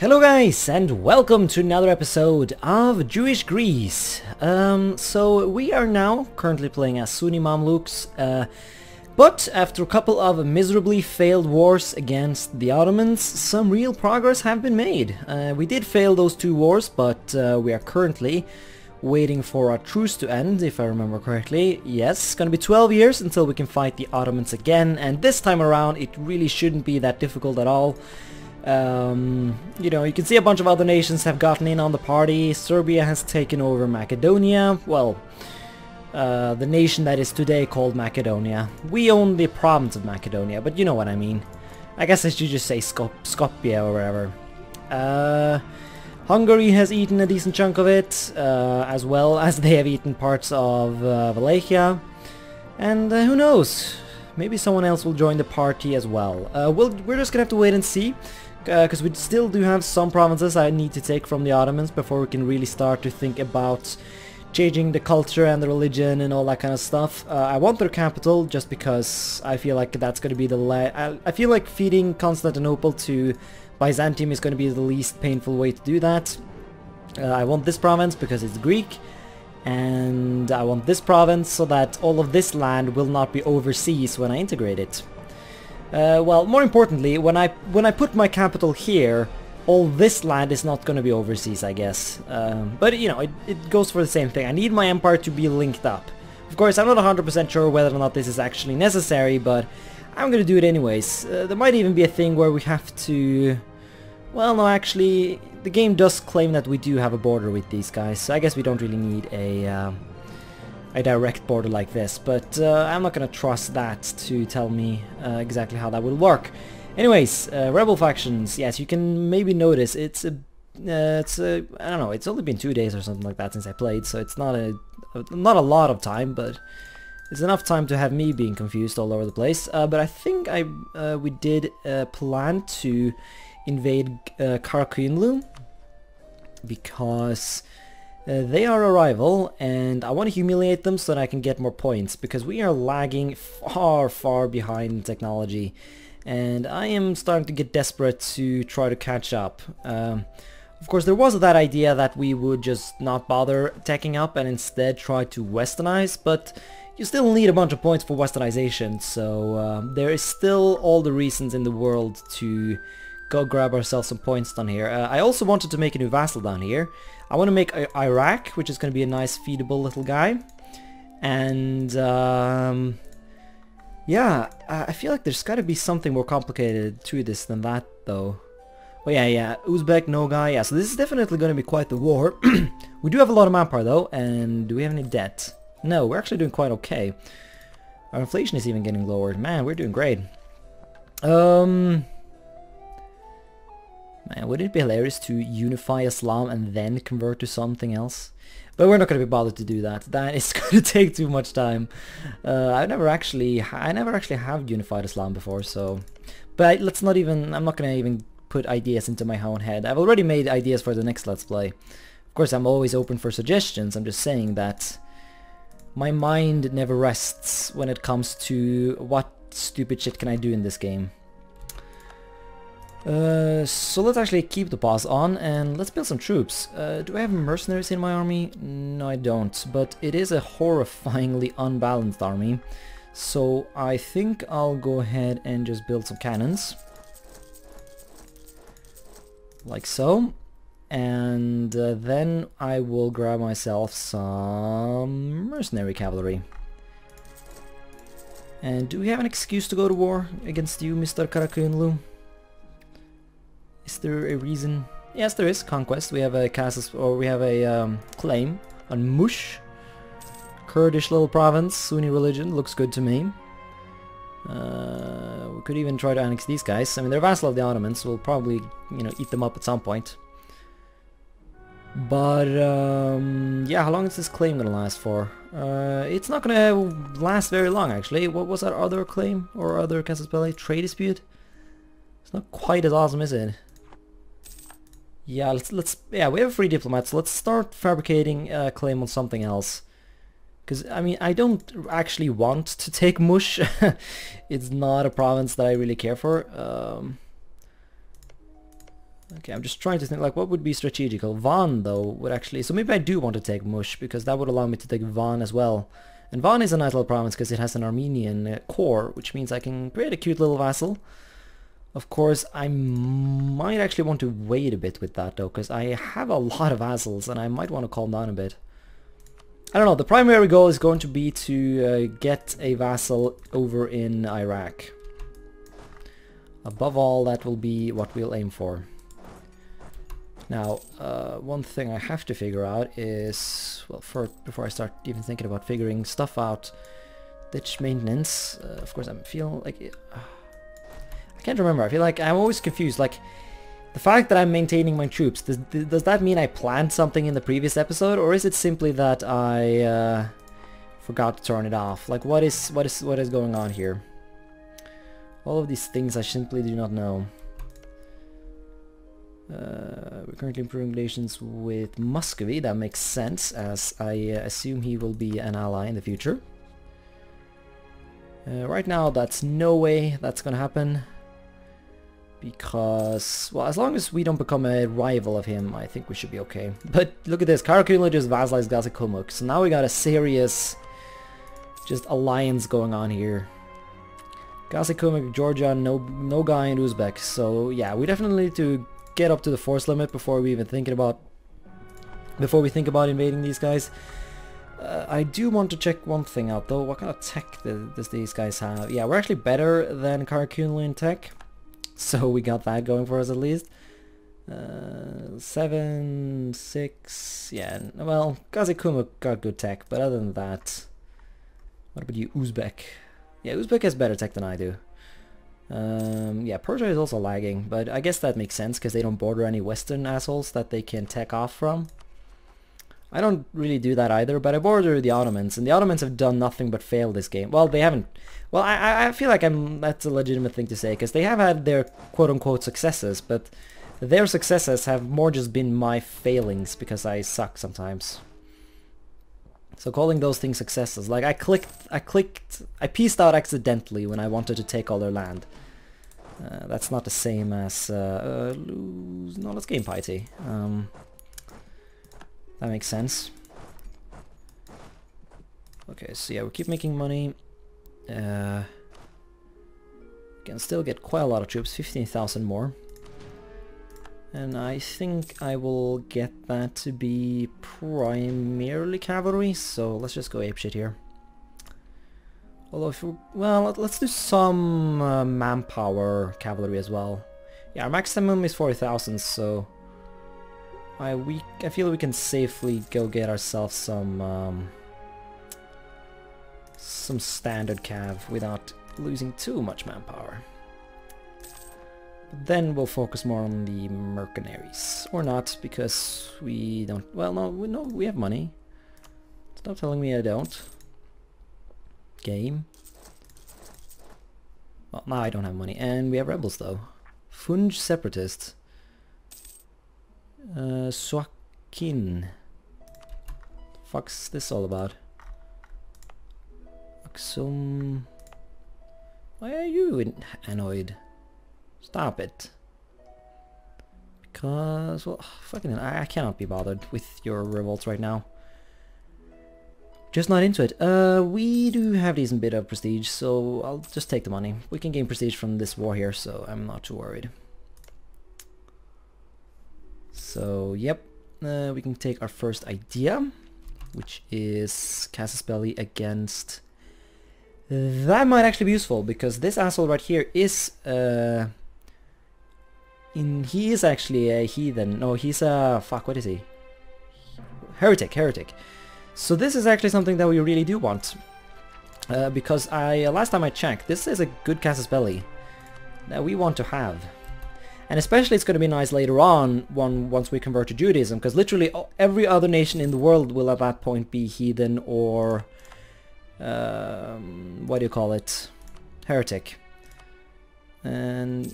Hello guys, and welcome to another episode of Jewish Greece. So we are now currently playing as Sunni Mamluks, but after a couple of miserably failed wars against the Ottomans, some real progress have been made. We did fail those two wars, but we are currently waiting for a truce to end, if I remember correctly. Yes, it's gonna be 12 years until we can fight the Ottomans again, and this time around it really shouldn't be that difficult at all. You know, you can see a bunch of other nations have gotten in on the party. Serbia has taken over Macedonia. Well, the nation that is today called Macedonia. We own the province of Macedonia, but you know what I mean. I guess I should just say Skopje or wherever. Hungary has eaten a decent chunk of it, as well as they have eaten parts of Wallachia. And who knows? Maybe someone else will join the party as well. We're just gonna have to wait and see. Because we still do have some provinces I need to take from the Ottomans before we can really start to think about changing the culture and the religion and all that kind of stuff. I want their capital just because I feel like that's going to be the I feel like feeding Constantinople to Byzantium is going to be the least painful way to do that. I want this province because it's Greek, and I want this province so that all of this land will not be overseas when I integrate it. Well, more importantly, when I put my capital here, all this land is not going to be overseas, I guess. But, you know, it goes for the same thing. I need my empire to be linked up. Of course, I'm not 100% sure whether or not this is actually necessary, but I'm going to do it anyways. There might even be a thing where we have to... Well, no, actually, the game does claim that we do have a border with these guys, so I guess we don't really need a direct border like this, but I'm not gonna trust that to tell me exactly how that will work. Anyways, rebel factions. Yes, you can maybe notice it's a I don't know. It's only been 2 days or something like that since I played, so it's not a lot of time, but it's enough time to have me being confused all over the place. But I think we did plan to invade Karakunlu because they are a rival, and I want to humiliate them so that I can get more points, because we are lagging far behind in technology, and I am starting to get desperate to try to catch up. Of course, there was that idea that we would just not bother teching up and instead try to westernize, but you still need a bunch of points for westernization, so there is still all the reasons in the world to go grab ourselves some points down here. I also wanted to make a new vassal down here. I want to make Iraq, which is going to be a nice feedable little guy. And yeah, I feel like there's got to be something more complicated to this than that, though. Oh yeah, Uzbek, Nogai. Yeah, so this is definitely going to be quite the war. We do have a lot of manpower, though, and do we have any debt? No, we're actually doing quite okay. Our inflation is even getting lowered. Man, we're doing great. Man, wouldn't it be hilarious to unify Islam and then convert to something else? But we're not going to be bothered to do that. That is going to take too much time. I never actually have unified Islam before, so... But let's not even... I'm not going to even put ideas into my own head. I've already made ideas for the next Let's Play. Of course, I'm always open for suggestions. I'm just saying that my mind never rests when it comes to what stupid shit can I do in this game. So let's actually keep the pause on and let's build some troops. Do I have mercenaries in my army? No, I don't, but it is a horrifyingly unbalanced army. So I think I'll go ahead and just build some cannons. Like so. And then I will grab myself some mercenary cavalry. And do we have an excuse to go to war against you, Mr. Karakunlu? Is there a reason? Yes, there is. Conquest. We have a claim on Mush. Kurdish little province, Sunni religion, looks good to me. We could even try to annex these guys. I mean, they're vassal of the Ottomans, so we'll probably, you know, eat them up at some point. But, yeah, how long is this claim gonna last for? It's not gonna last very long, actually. What was our other claim? Or other casus belli? Trade dispute? It's not quite as awesome, is it? Yeah, yeah, we have a free diplomat, so let's start fabricating a claim on something else. Because, I mean, I don't actually want to take Mush. It's not a province that I really care for. Okay, I'm just trying to think, like, what would be strategical? Van, though, would actually... So maybe I do want to take Mush, because that would allow me to take Van as well. And Van is a nice little province, because it has an Armenian core, which means I can create a cute little vassal. Of course, I might actually want to wait a bit with that, though, because I have a lot of vassals, and I might want to calm down a bit. I don't know, the primary goal is going to be to get a vassal over in Iraq. Above all, that will be what we'll aim for. Now, one thing I have to figure out is, well, before I start even thinking about figuring stuff out, ditch maintenance. Of course, I feel like I can't remember. I feel like I'm always confused. Like, the fact that I'm maintaining my troops, does that mean I planned something in the previous episode, or is it simply that I forgot to turn it off? Like, what is going on here? All of these things I simply do not know. We're currently improving relations with Muscovy. That makes sense, as I assume he will be an ally in the future. Right now, that's no way that's gonna happen. Because, well, as long as we don't become a rival of him, I think we should be okay. But look at this, Karakula just vassalized Gazikumuk. So now we got a serious just alliance going on here. Gazikumuk, Georgia, no guy in Uzbek. So yeah, we definitely need to get up to the force limit before we even think about invading these guys. I do want to check one thing out though. What kind of tech does these guys have? Yeah, we're actually better than Karakula in tech. So we got that going for us at least. 7, 6, yeah, well, Gazikumuk got good tech, but other than that, what about you, Uzbek? Yeah, Uzbek has better tech than I do. Yeah, Persia is also lagging, but I guess that makes sense because they don't border any Western assholes that they can tech off from. I don't really do that either, but I border the Ottomans, and the Ottomans have done nothing but fail this game. Well, they haven't. Well, I feel like that's a legitimate thing to say, because they have had their quote-unquote successes, but their successes have more just been my failings, because I suck sometimes. So calling those things successes, like I pieced out accidentally when I wanted to take all their land. That's not the same as lose. No, let's gain piety. That makes sense. Okay, so yeah, we keep making money. Can still get quite a lot of troops, 15,000 more. And I think I will get that to be primarily cavalry, so let's just go apeshit here. Although, if well, let's do some manpower cavalry as well. Yeah, our maximum is 40,000, so I feel we can safely go get ourselves some standard cav without losing too much manpower. Then we'll focus more on the mercenaries, or not, because we don't. Well, no, we have money. Stop telling me I don't. Game. Well, now I don't have money, and we have rebels though. Funj separatists. Suakin. Fuck's this all about? Aksum. Why are you annoyed? Stop it. Because, well, fucking I cannot be bothered with your revolts right now. Just not into it. We do have a decent bit of prestige, so I'll just take the money. We can gain prestige from this war here, so I'm not too worried. So, yep. We can take our first idea, which is Casus Belli against... That might actually be useful, because this asshole right here is... he is actually a heathen. No, he's a... Fuck, what is he? Heretic. So this is actually something that we really do want. Because last time I checked, this is a good Casus Belli that we want to have. And especially it's going to be nice later on once we convert to Judaism, because literally every other nation in the world will at that point be heathen or... what do you call it? Heretic. And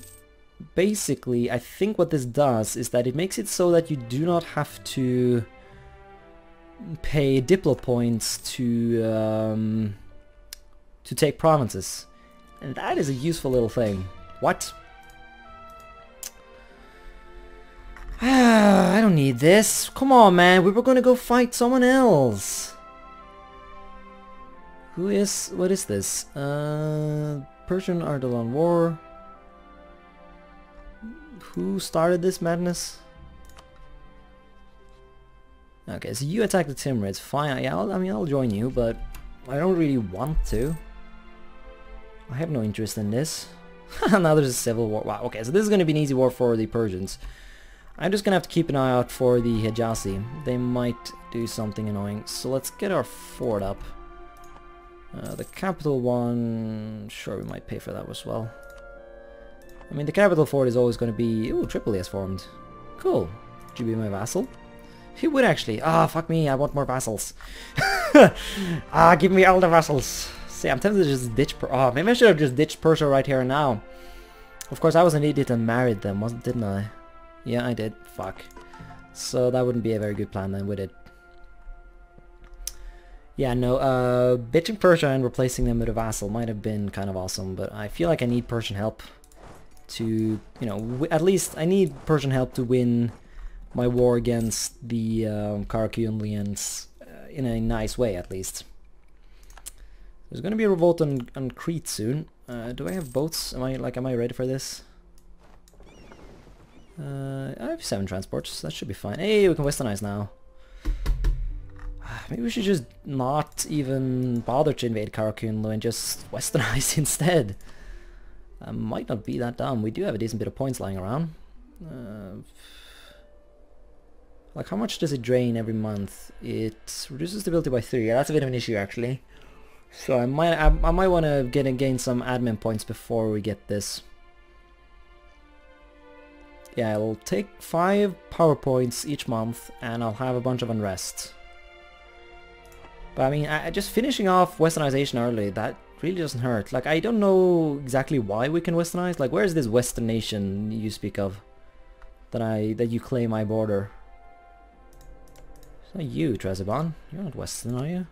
basically I think what this does is that it makes it so that you do not have to pay diplo points to take provinces. And that is a useful little thing. What? I don't need this. Come on, man. We were gonna go fight someone else. What is this? Persian Ardalan War. Who started this madness? Okay, so you attack the Timurids. Fine. Yeah, I'll join you, but I don't really want to. I have no interest in this. Now there's a civil war. Wow, okay, so this is going to be an easy war for the Persians. I'm just going to have to keep an eye out for the Hijazi. They might do something annoying. So let's get our fort up. The capital one... Sure, we might pay for that as well. I mean, the capital fort is always going to be... Ooh, Tripoli has formed. Cool. Would you be my vassal? He would actually. Ah, fuck me, I want more vassals. Give me all the vassals. See, I'm tempted to just ditch maybe I should have just ditched Persia right here and now. Of course, I was an idiot and married them, didn't I? Yeah, I did. Fuck. So that wouldn't be a very good plan then, would it? Yeah, no, ditching Persia and replacing them with a vassal might have been kind of awesome, but I feel like I need Persian help to, you know, at least I need Persian help to win my war against the Karakulians in a nice way, at least. There's going to be a revolt on Crete soon. Do I have boats? Am I ready for this? I have 7 transports. That should be fine. Hey, we can westernize now. Maybe we should just not even bother to invade Karakunlu and just westernize instead. That might not be that dumb. We do have a decent bit of points lying around. Like, how much does it drain every month? It reduces stability by 3. Yeah, that's a bit of an issue, actually. So I might want to gain some admin points before we get this. Yeah, I'll take 5 power points each month, and I'll have a bunch of unrest. But I mean, just finishing off westernization early, that really doesn't hurt. Like, I don't know exactly why we can westernize. Like, where's this western nation you speak of that you claim I border? It's not you, Trezeban. You're not western, are you?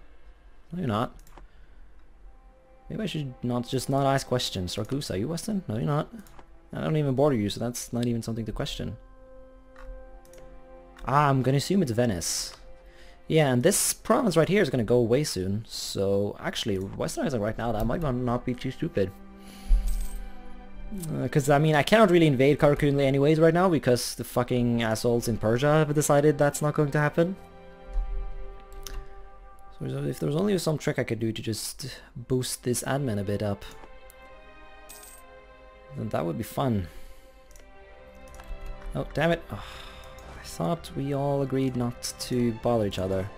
No, you're not. Maybe I should not ask questions. Ragusa, are you western? No, you're not. I don't even border you, so that's not even something to question. Ah, I'm gonna assume it's Venice. Yeah, and this province right here is gonna go away soon. So actually, westernizing right now, that might not be too stupid. Because I mean, I cannot really invade Karakunlu anyways right now because the fucking assholes in Persia have decided that's not going to happen. So if there was only some trick I could do to just boost this admin a bit up, then that would be fun. Oh, damn it. Oh, I thought we all agreed not to bother each other.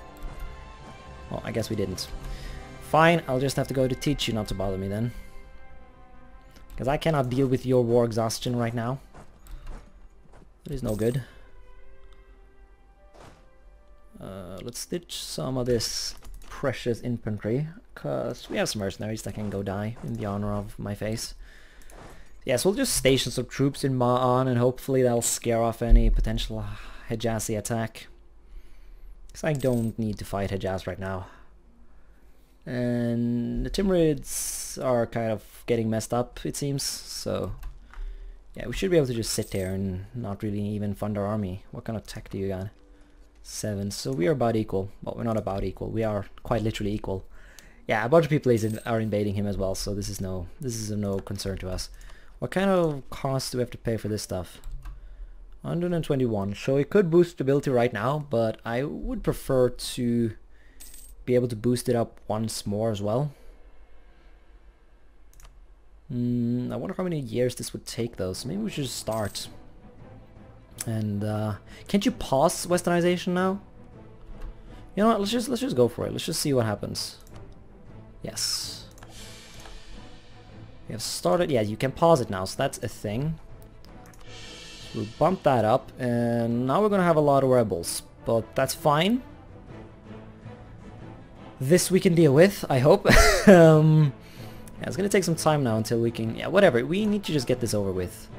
Well, I guess we didn't. Fine, I'll just have to go to teach you not to bother me then. Because I cannot deal with your war exhaustion right now. It is no good. Let's ditch some of this precious infantry, because we have some mercenaries that can go die in the honor of my face. Yes, we'll just station some troops in Ma'an and hopefully that'll scare off any potential Hijazi attack. Because I don't need to fight Hijaz right now. And the Timurids are kind of getting messed up, it seems, so yeah, we should be able to just sit there and not really even fund our army. What kind of tech do you got? 7, so we are about equal. Well, we're not about equal, we are quite literally equal. Yeah, a bunch of people are invading him as well, so this is no concern to us. What kind of cost do we have to pay for this stuff? 121, so it could boost stability right now, but I would prefer to be able to boost it up once more as well. I wonder how many years this would take though, so maybe we should just start. And can't you pause westernization now? You know what, let's just go for it. Let's just see what happens. Yes. We have started. Yeah, you can pause it now, so that's a thing. So we'll bump that up, and now we're gonna have a lot of rebels, but that's fine. This we can deal with, I hope. Yeah, it's gonna take some time now until we can... Yeah, whatever, we need to just get this over with.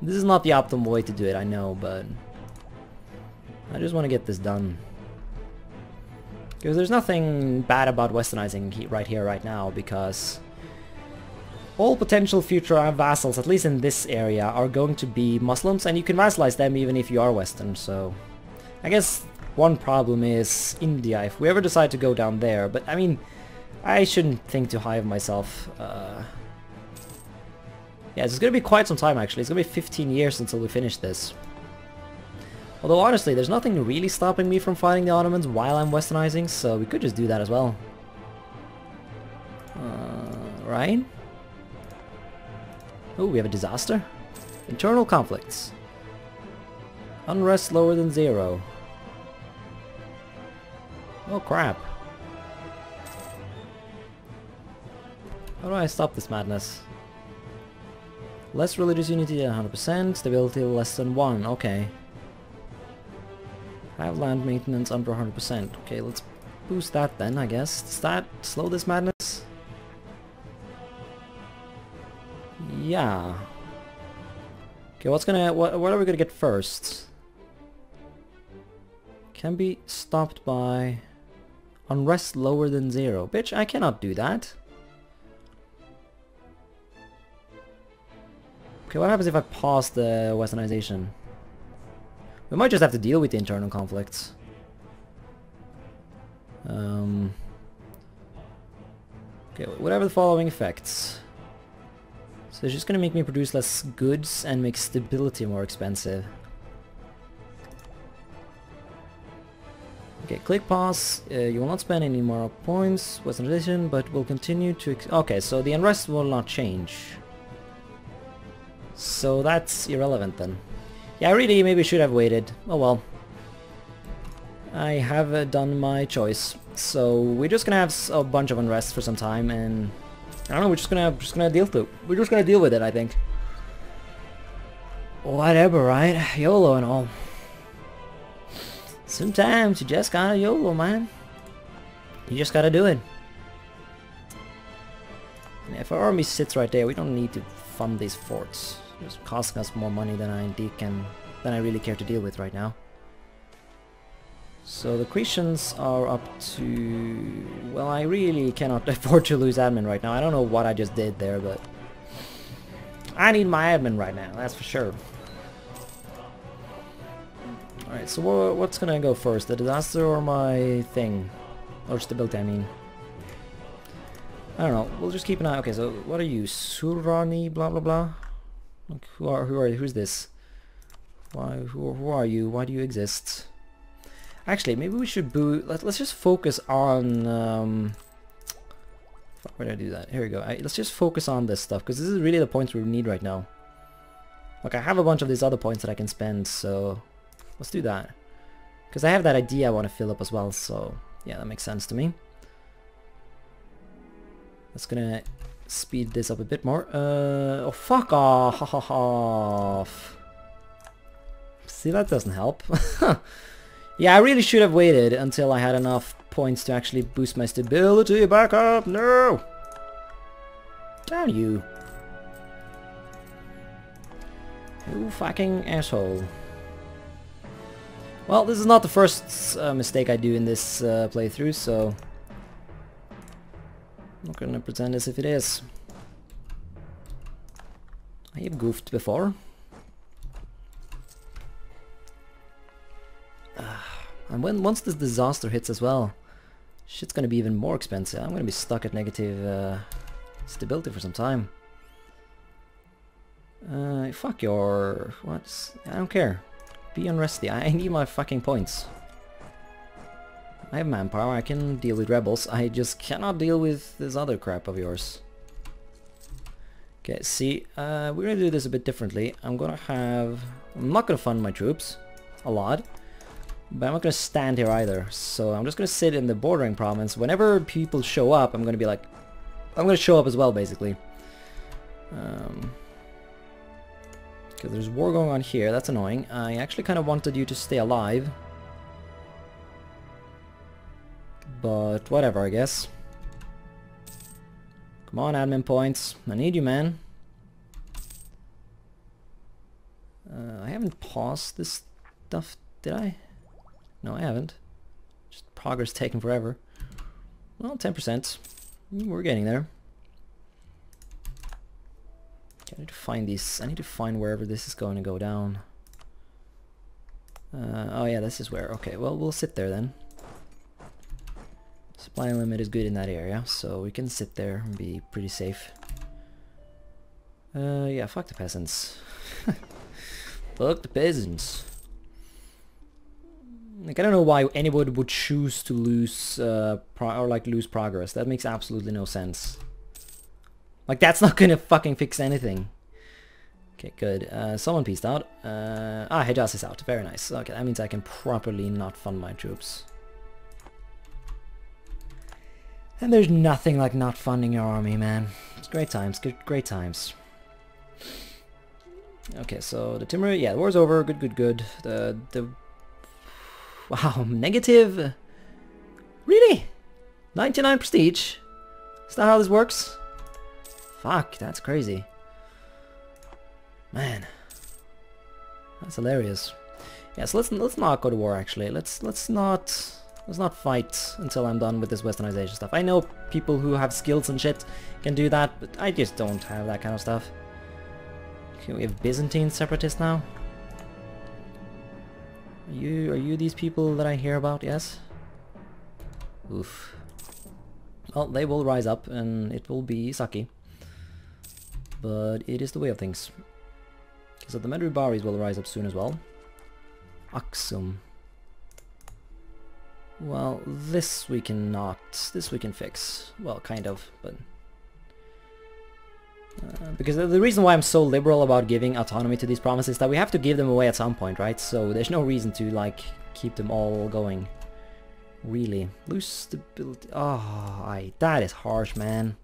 This is not the optimal way to do it, I know, but... I just want to get this done. Because there's nothing bad about westernizing right here, right now, because... all potential future vassals, at least in this area, are going to be Muslims, and you can vassalize them even if you are Western, so... I guess one problem is India, if we ever decide to go down there, but I mean, I shouldn't think too high of myself. Yeah, it's gonna be quite some time actually, it's gonna be 15 years until we finish this. Although honestly, there's nothing really stopping me from fighting the Ottomans while I'm westernizing, so we could just do that as well. Right? Oh, we have a disaster. Internal conflicts. Unrest lower than 0. Oh crap. How do I stop this madness? Less religious unity than 100%, stability less than 1, okay. Have land maintenance under 100%. Okay, let's boost that then, I guess. Does that slow this madness? Yeah. Okay, what are we gonna get first? Can be stopped by unrest lower than 0. Bitch, I cannot do that. Okay, what happens if I pause the westernization? We might just have to deal with the internal conflicts. Okay, whatever the following effects. So it's just gonna make me produce less goods and make stability more expensive. Okay, click pause. You will not spend any more points, westernization, but will continue to... Okay, so the unrest will not change. So that's irrelevant then. Yeah, I really maybe should have waited. Oh well. I have done my choice. So we're just gonna have a bunch of unrest for some time, and I don't know. We're just gonna deal with it. I think. Whatever, right? YOLO and all. Sometimes you just gotta YOLO, man. You just gotta do it. And if our army sits right there, we don't need to fund these forts. It's costing us more money than I really care to deal with right now. So the Cretians are up to... Well, I really cannot afford to lose admin right now. I don't know what I just did there, but... I need my admin right now, that's for sure. Alright, so what's gonna go first? The disaster or my thing? Or stability, I mean. I don't know, we'll just keep an eye... Okay, so what are you? Surani blah blah blah? Like, who are you? Who's this? Who are you? Why do you exist? Actually, maybe we should let's just focus on fuck, where did I do that? Here we go. Let's just focus on this stuff, because this is really the points we need right now. Like, I have a bunch of these other points that I can spend, so let's do that. Because I have that idea I want to fill up as well, so yeah, that makes sense to me. That's gonna speed this up a bit more. Oh, fuck off. See, that doesn't help. Yeah, I really should have waited until I had enough points to actually boost my stability back up. No! Damn you. You fucking asshole. Well, this is not the first mistake I do in this playthrough, so... I'm not gonna pretend as if it is. I have goofed before. And once this disaster hits as well, shit's gonna be even more expensive. I'm gonna be stuck at negative stability for some time. Fuck your... what? I don't care. Be unresty. I need my fucking points. I have manpower, I can deal with rebels. I just cannot deal with this other crap of yours. Okay, see, we're gonna do this a bit differently. I'm not gonna fund my troops a lot, but I'm not gonna stand here either. So I'm just gonna sit in the bordering province. Whenever people show up, I'm gonna be like, I'm gonna show up as well, basically. Because there's war going on here, that's annoying. I actually kind of wanted you to stay alive. But whatever, I guess. Come on, admin points. I need you, man. I haven't paused this stuff, did I? No, I haven't. Just progress taking forever. Well, 10%. We're getting there. Okay, I need to find these. I need to find wherever this is going to go down. Oh yeah, this is where. Okay, well, we'll sit there then. Supply limit is good in that area, so we can sit there and be pretty safe. Yeah, fuck the peasants. Fuck the peasants. Like, I don't know why anybody would choose to lose, lose progress. That makes absolutely no sense. Like, that's not gonna fucking fix anything. Okay, good. Someone pieced out. Hejaz is out. Very nice. Okay, that means I can properly not fund my troops. And there's nothing like not funding your army, man. It's great times. Great times. Okay, so the timber, yeah, the war's over. Good. Wow, negative. Really? 99 prestige? Is that how this works? Fuck, that's crazy. Man, that's hilarious. Yeah, so let's not go to war. Actually, let's not fight until I'm done with this westernization stuff. I know people who have skills and shit can do that, but I just don't have that kind of stuff. Okay, we have Byzantine separatists now. Are you these people that I hear about? Yes. Oof. Well, they will rise up, and it will be sucky. But it is the way of things. So the Medrubaris will rise up soon as well. Aksum. Well, this we cannot. This we can fix. Well, kind of, but... because the reason why I'm so liberal about giving autonomy to these provinces is that we have to give them away at some point, right? So there's no reason to, like, keep them all going. Really. Lose stability. Oh, that is harsh, man.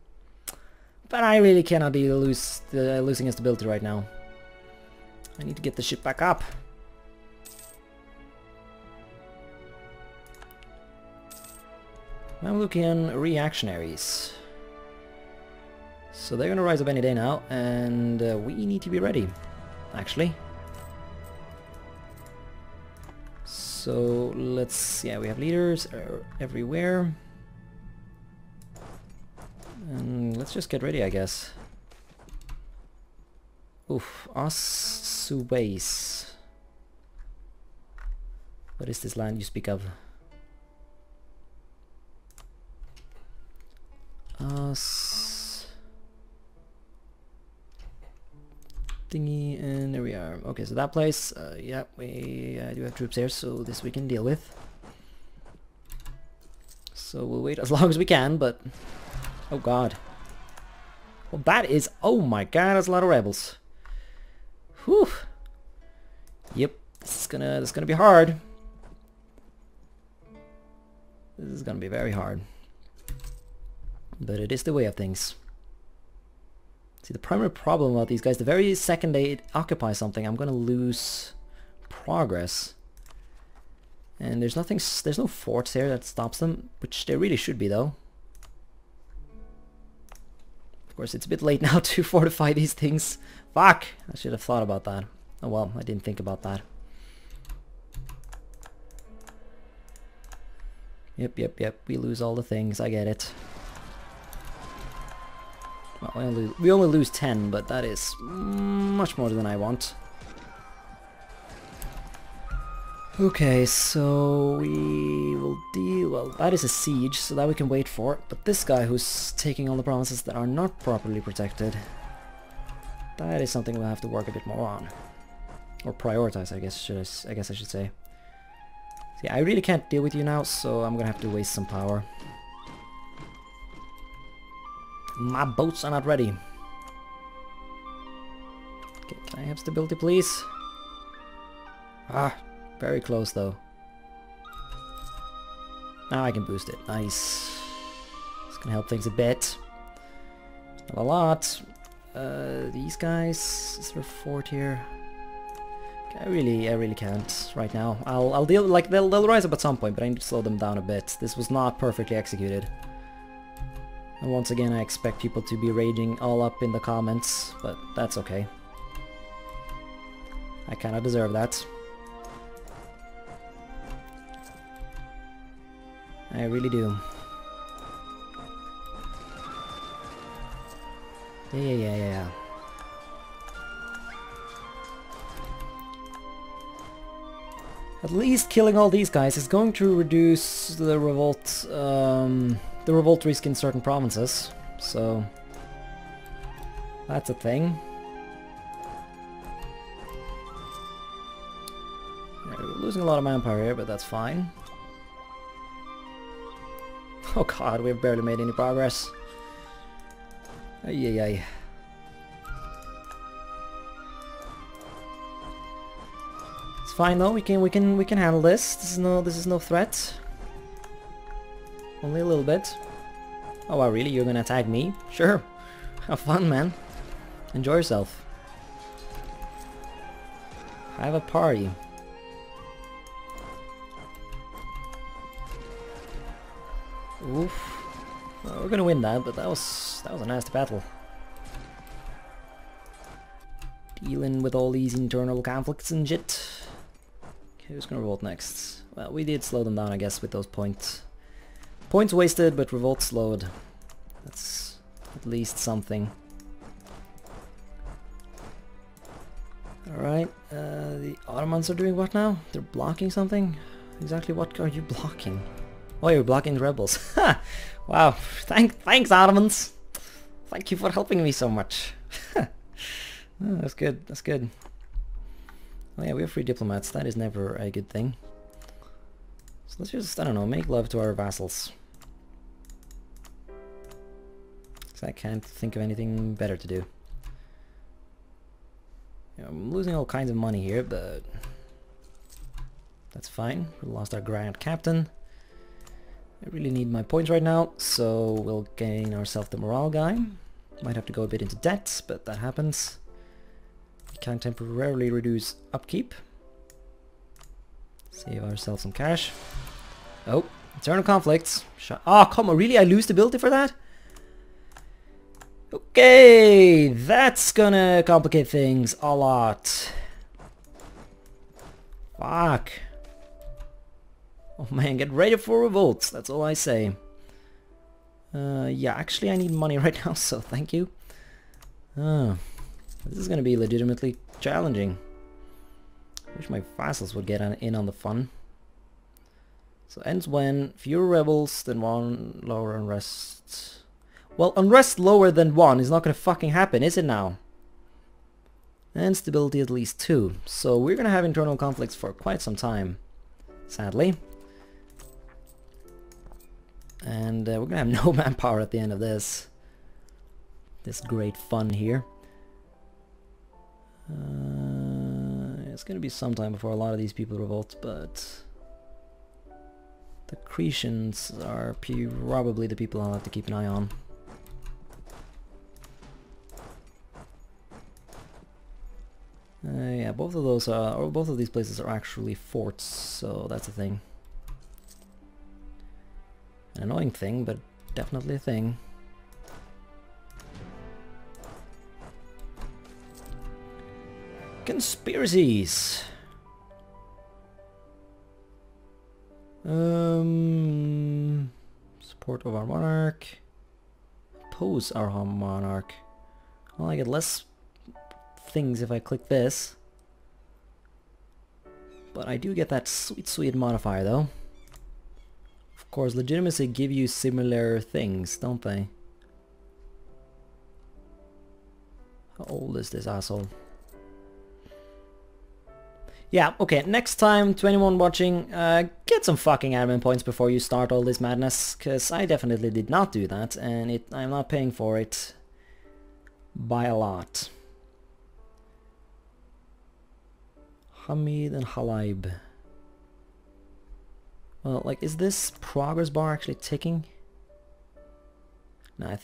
But I really cannot be losing stability right now. I need to get the ship back up. Mamlukian reactionaries. So they're gonna rise up any day now, and we need to be ready, actually. So let's, yeah, we have leaders everywhere. And let's just get ready, I guess. Oof, Suez. What is this land you speak of? Thingy, and there we are. Okay, so that place, yeah, we do have troops here, so this we can deal with. So we'll wait as long as we can, but... oh god. Well, that is... oh my god, that's a lot of rebels. Whew. Yep, this is gonna be hard. This is gonna be very hard. But it is the way of things. See, the primary problem about these guys, the very second they occupy something, I'm gonna lose progress. And there's no forts here that stops them, which there really should be though. Of course, it's a bit late now to fortify these things. Fuck! I should have thought about that. Oh well, I didn't think about that. Yep, we lose all the things, I get it. Well, we only lose 10, but that is much more than I want. Okay, so we will deal... well, that is a siege, so that we can wait for. But this guy who's taking on the provinces that are not properly protected, that is something we'll have to work a bit more on. Or prioritize, I guess I should say. See, I really can't deal with you now, so I'm gonna have to waste some power. My boats are not ready. Okay, can I have stability, please? Ah, very close though. Now I can boost it. Nice. It's gonna help things a bit. Not a lot. These guys, is there a fort here? Okay, I really can't right now. I'll deal, like, they'll rise up at some point, but I need to slow them down a bit. This was not perfectly executed. And once again, I expect people to be raging all up in the comments, but that's okay. I kinda deserve that. I really do. Yeah. At least killing all these guys is going to reduce the revolt risk in certain provinces, so that's a thing. Yeah, we're losing a lot of manpower here, but that's fine. Oh god, we've barely made any progress. Ay ay ay. It's fine though. We can handle this. This is no threat. Only a little bit. Oh wow, really? You're gonna attack me? Sure. Have fun, man. Enjoy yourself. Have a party. Oof. Well, we're gonna win that, but that was a nasty battle. Dealing with all these internal conflicts and shit. Okay, who's gonna revolt next? Well, we did slow them down, I guess, with those points. Points wasted, but revolt slowed. That's at least something. Alright, the Ottomans are doing what now? They're blocking something? Exactly what are you blocking? Oh, you're blocking the rebels. Ha! Wow, thanks Ottomans! Thank you for helping me so much. Oh, that's good, that's good. Oh yeah, we have free diplomats, that is never a good thing. So let's just, I don't know, make love to our vassals. Because I can't think of anything better to do. Yeah, I'm losing all kinds of money here, but that's fine. We lost our Grand Captain. I really need my points right now, so we'll gain ourselves the morale guy. Might have to go a bit into debt, but that happens. We can temporarily reduce upkeep. Save ourselves some cash. Oh, internal conflicts. Oh, come on, really? I lose the ability for that? Okay, that's gonna complicate things a lot. Fuck. Oh man, get ready for revolts, that's all I say. Yeah, actually I need money right now, so thank you. This is gonna be legitimately challenging. Wish my vassals would get in on the fun. So ends when fewer rebels than one, lower unrest. Well, unrest lower than 1 is not gonna fucking happen, is it now? And stability at least 2. So we're gonna have internal conflicts for quite some time, sadly. And we're gonna have no manpower at the end of this. This great fun here. It's gonna be some time before a lot of these people revolt, but the Cretians are probably the people I'll have to keep an eye on. Yeah, both of those or both of these places are actually forts, so that's a thing. An annoying thing, but definitely a thing. Conspiracies. Support of our monarch. Oppose our monarch. Well, I get less things if I click this. But I do get that sweet modifier though. Of course, legitimacy give you similar things, don't they? How old is this asshole? Yeah, okay, next time to anyone watching, get some fucking admin points before you start all this madness, because I definitely did not do that, and I'm not paying for it by a lot. Hamid and Halaib. Well, like, is this progress bar actually ticking? No, I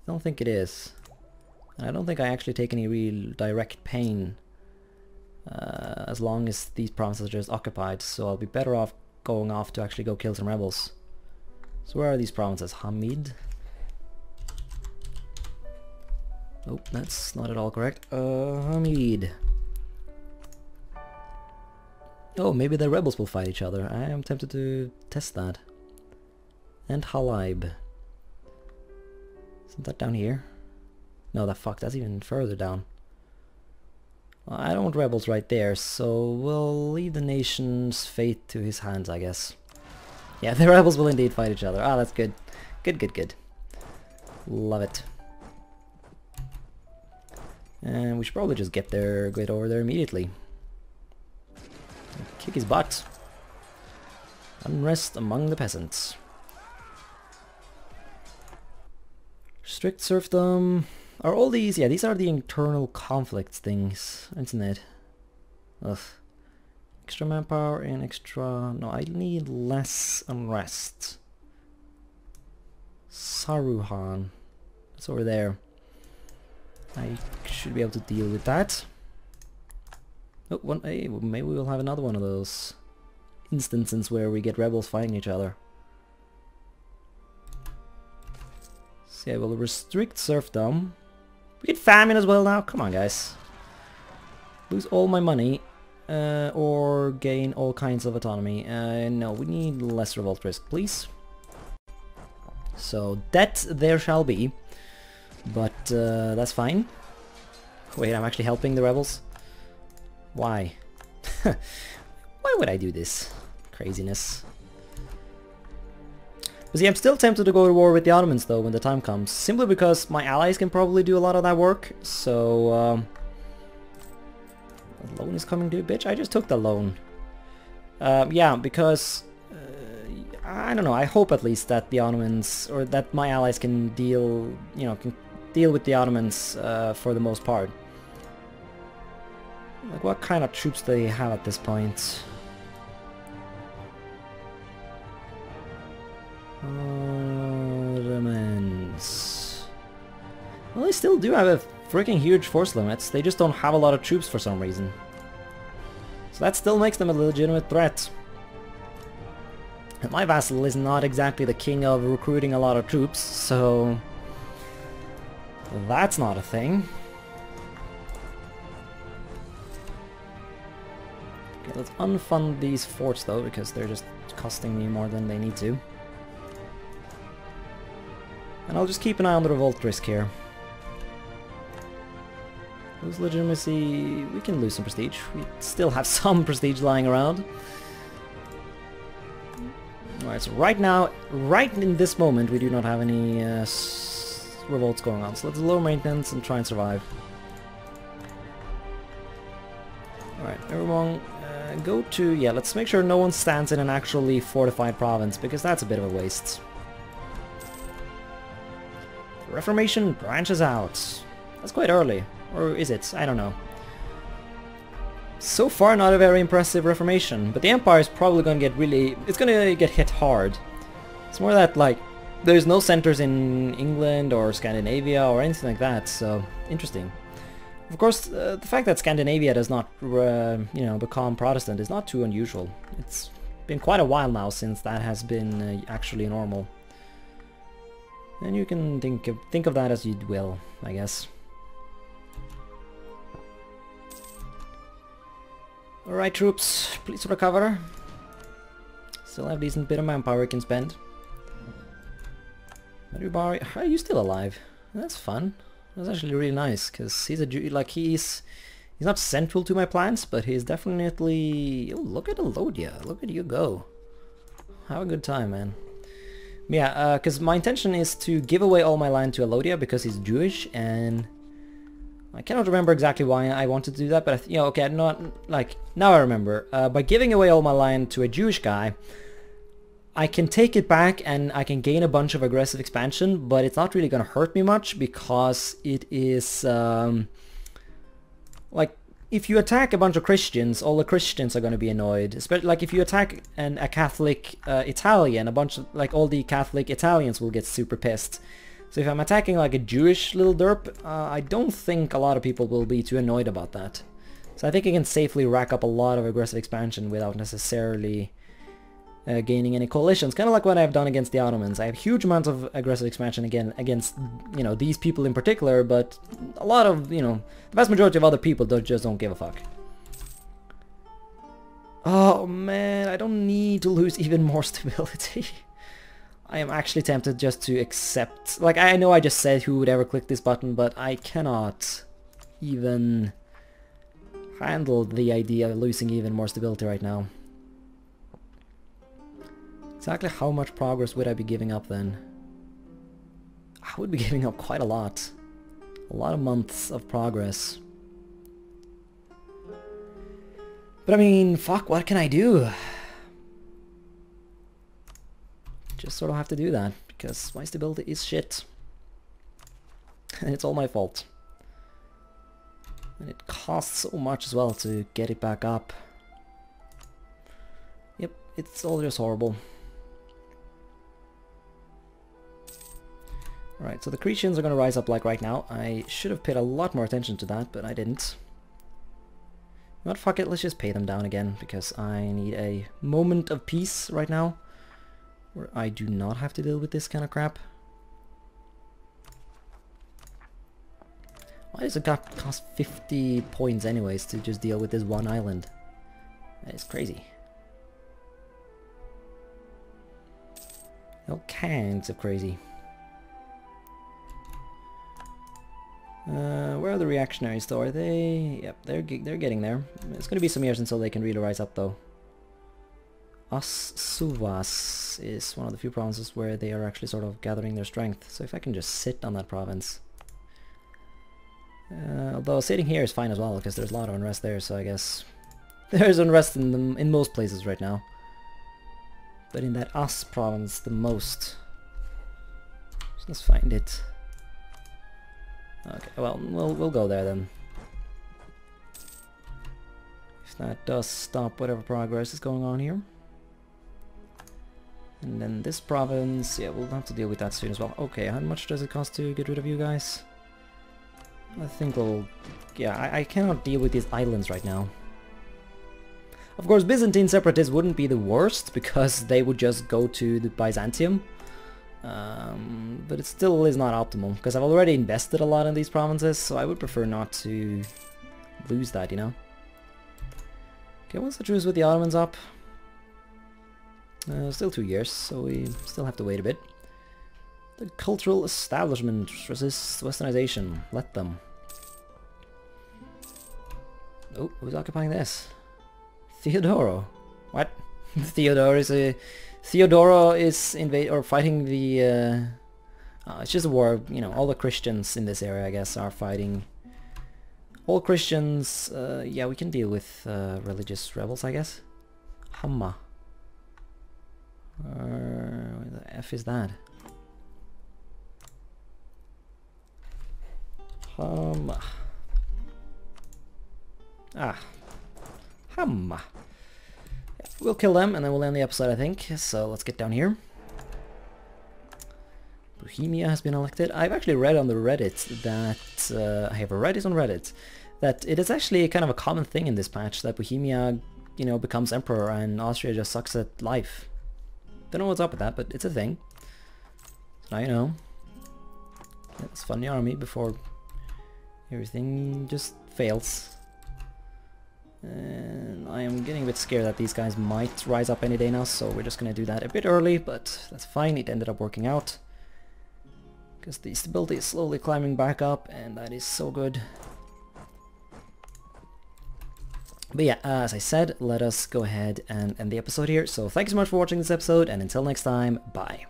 don't think it is. And I don't think I actually take any real direct pain as long as these provinces are just occupied, so I'll be better off going off to actually go kill some rebels. So where are these provinces? Hamid? Nope, that's not at all correct. Hamid. Oh, maybe the rebels will fight each other. I am tempted to test that. And Halaib. Isn't that down here? No, that's even further down. Well, I don't want rebels right there, so we'll leave the nation's fate to his hands, I guess. Yeah, the rebels will indeed fight each other. Ah, that's good. Good, good, good. Love it. And we should probably just get over there immediately. Kick his butt. Unrest among the peasants. Strict serfdom. Are all these... Yeah, these are the internal conflicts things, isn't it? Ugh. Extra manpower and extra... No, I need less unrest. Saruhan. It's over there. I should be able to deal with that. Oh, hey, maybe we'll have another one of those instances where we get rebels fighting each other. So yeah, we'll restrict serfdom. We get famine as well now. Come on, guys. Lose all my money. Or gain all kinds of autonomy. No, we need less revolt risk, please. So that there shall be. But that's fine. Wait, I'm actually helping the rebels? Why? Why would I do this? Craziness. But see, I'm still tempted to go to war with the Ottomans though when the time comes. Simply because my allies can probably do a lot of that work. So... the loan is coming due, bitch. I just took the loan. Yeah, because... I don't know, I hope at least that the Ottomans, or that my allies can deal, you know, can deal with the Ottomans for the most part. Like, what kind of troops do they have at this point? Ottomans. Well, they still do have a freaking huge force limits. They just don't have a lot of troops for some reason. So that still makes them a legitimate threat. And my vassal is not exactly the king of recruiting a lot of troops, so that's not a thing. Okay, let's unfund these forts though, because they're just costing me more than they need to. And I'll just keep an eye on the revolt risk here. Lose legitimacy, we can lose some prestige. We still have some prestige lying around. Alright, so right now, right in this moment, we do not have any revolts going on. So let's lower maintenance and try and survive. Alright, everyone, go to... Yeah, let's make sure no one stands in an actually fortified province, because that's a bit of a waste. Reformation branches out. That's quite early. Or is it? I don't know. So far not a very impressive reformation, but the Empire is probably going to get really... It's going to get hit hard. It's more that, like, there's no centers in England or Scandinavia or anything like that, so interesting. Of course, the fact that Scandinavia does not, you know, become Protestant is not too unusual. It's been quite a while now since that has been actually normal. And you can think of that as you will, I guess. Alright, troops, please recover. Still have a decent bit of manpower we can spend. Are you still alive? That's fun. That's actually really nice, because he's he's not central to my plans, but he's definitely... Oh, look at Alodia. Look at you go. Have a good time, man. Yeah, because my intention is to give away all my land to Alodia because he's Jewish, and I cannot remember exactly why I wanted to do that, but you know, okay, not like now I remember. By giving away all my land to a Jewish guy, I can take it back and I can gain a bunch of aggressive expansion, but it's not really gonna hurt me much because it is like if you attack a bunch of Christians, all the Christians are gonna be annoyed. Especially like if you attack a Catholic Italian, a bunch of like all the Catholic Italians will get super pissed. So if I'm attacking like a Jewish little derp, I don't think a lot of people will be too annoyed about that. So I think I can safely rack up a lot of aggressive expansion without necessarily gaining any coalitions. Kind of like what I've done against the Ottomans. I have huge amounts of aggressive expansion again against, you know, these people in particular, but a lot of, you know, the vast majority of other people just don't give a fuck. Oh man, I don't need to lose even more stability. I am actually tempted just to accept... Like, I know I just said who would ever click this button, but I cannot even handle the idea of losing even more stability right now. Exactly how much progress would I be giving up then? I would be giving up quite a lot. A lot of months of progress. But I mean, fuck, what can I do? Just sort of have to do that, because my stability is shit. And it's all my fault. And it costs so much as well to get it back up. Yep, it's all just horrible. Alright, so the Cretians are going to rise up like right now. I should have paid a lot more attention to that, but I didn't. You know what, fuck it, let's just pay them down again, because I need a moment of peace right now, where I do not have to deal with this kind of crap. Why does it cost 50 points anyways to just deal with this one island? That is crazy. All kinds of crazy. Where are the reactionaries though? Are they? Yep, they're getting there. It's going to be some years until they can really rise up though. Suvas is one of the few provinces where they are actually sort of gathering their strength. So if I can just sit on that province. Although sitting here is fine as well, because there's a lot of unrest there, so I guess there's unrest in most places right now. But in that As province the most. So let's find it. Okay, well, we'll go there then. If that does stop whatever progress is going on here. And then this province, yeah, we'll have to deal with that soon as well. Okay, how much does it cost to get rid of you guys? I think we'll... yeah, I cannot deal with these islands right now. Of course, Byzantine separatists wouldn't be the worst, because they would just go to the Byzantium. But it still is not optimal, because I've already invested a lot in these provinces, so I would prefer not to lose that, you know? Okay, what's the truce with the Ottomans up? Still 2 years, so we still have to wait a bit. The cultural establishment resists westernization. Let them. Oh, who's occupying this? Theodoro. What? Theodoro is fighting the... it's just a war, you know, all the Christians in this area, I guess, are fighting. All Christians, yeah, we can deal with religious rebels, I guess. Hamma. Where the F is that? Hamma. Ah. Hamma. We'll kill them and then we'll end the episode, I think. So let's get down here. Bohemia has been elected. I've actually read on the Reddit that... I have read it on Reddit. That it is actually kind of a common thing in this patch that Bohemia, you know, becomes emperor and Austria just sucks at life. Don't know what's up with that, but it's a thing. So now you know. Let's fund the army before everything just fails. And I am getting a bit scared that these guys might rise up any day now, so we're just gonna do that a bit early, but that's fine, it ended up working out. Because the stability is slowly climbing back up, and that is so good. But yeah, as I said, let us go ahead and end the episode here. So thanks so much for watching this episode, and until next time, bye.